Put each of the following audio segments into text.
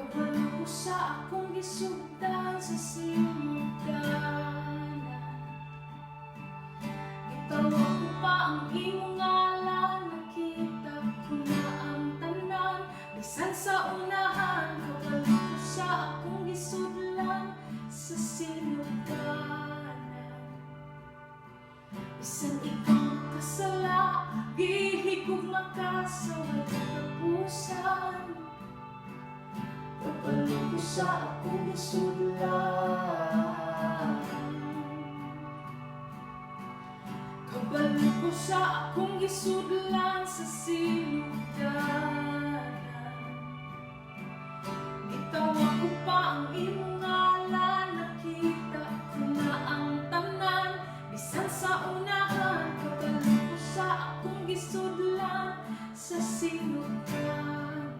Kabalo ko sa akong gisugdan sa sinugdanan. Gitawag ko pa ang imong ngalan, nakita ko na ang tanan. Bisan sa unahan, kabalo ko sa akong gisudlan sa sinugdanan. Bisan ikaw kasala, gihigugma ka sa walang katapusan. Kabalo ko sa akong gisudlan. Kabalo ko sa akong gisudlan sa sinugdanan. Gitawag ko pa ang imong ngalan, nakita ko na ang tanan. Bisan sa unahan, kabalo ko sa akong gisudlan sa sinugdanan.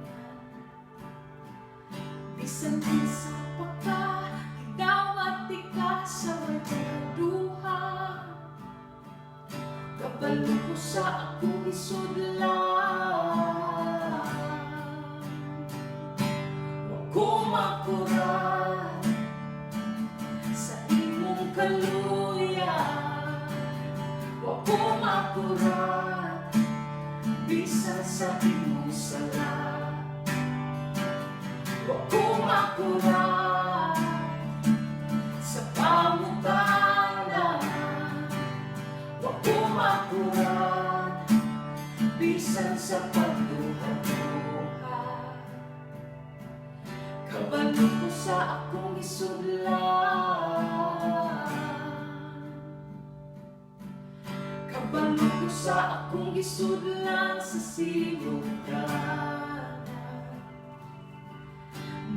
Bisan sa pagka, gidawat ka sa walang kaduha. Kabalo ko sa akong gisudlan. Wa ko makurat sa imong kaluyan. Wa ko makurat bisan sa imong sala. Wa ko makurat sa pamutanan. Wa ko makurat bisan sa pagduha-duha. Kabalo ko sa akong gisudlan. Kabalo ko sa akong gisudlan sa sinugdanan.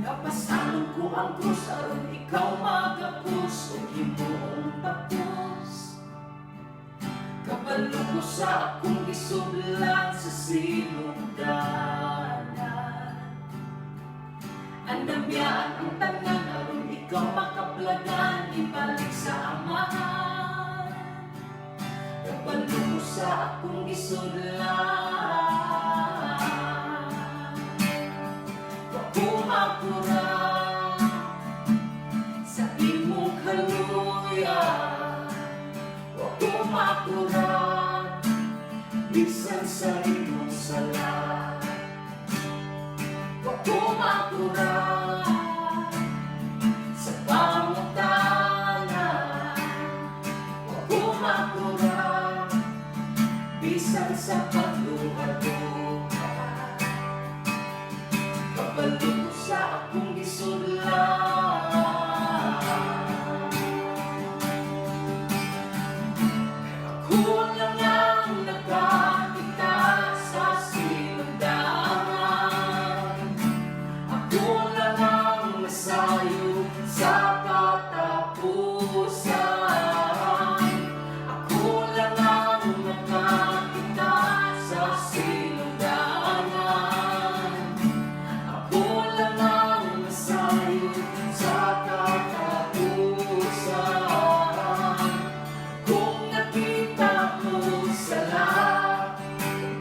Napasanon ko ang krus aron ikaw magapos o himuong tapos. Kabalo ko sa akong gisudlan sa sinugdanan. Andamyaan ang tanan aron ikaw makaplagan, ibalik sa amahan. Kabalo ko sa akong gisudlan. Makurat sa imong kaluyan. Wa ko makurat bisan sa imong sala. Wa ko makurat sa pamutanan. Wa ko makurat bisan sa pagduha-duha. Kabalo ko sa akong gisudlan. Ako lang ang nakakita sa sinugdanan. Ako lang ang nasayo sa katapusan. Ako lang ang nakakita sa sinugdanan. Ako lang ang nasayo sa katapusan. Kung nakita mo sa lahat,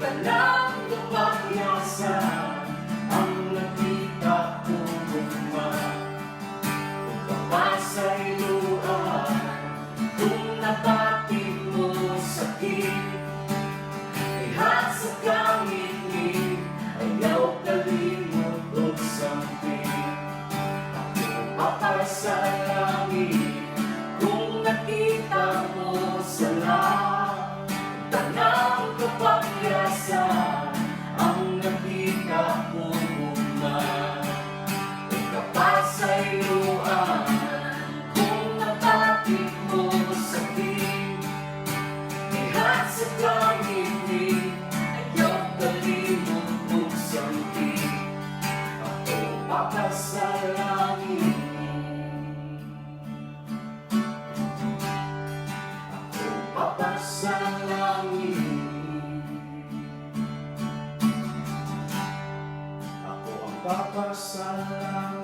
talang kapahyasan ang nakita ko gugma. Kung papasayloan, kung nabatid mo sakit, ihat sa kangit-ngit, ayaw kalimot o sampit. Ako papasayangin kung nakita mo sa lahat, tanang kapahyasan ang nakita mo gugma. Kung kapasayloan, kung nabatid mo sakit, ihat sa kangit-ngit, ayaw kalimot o sampit. Ako papasayangin. Ako papasayangin. Ako ang papasalang.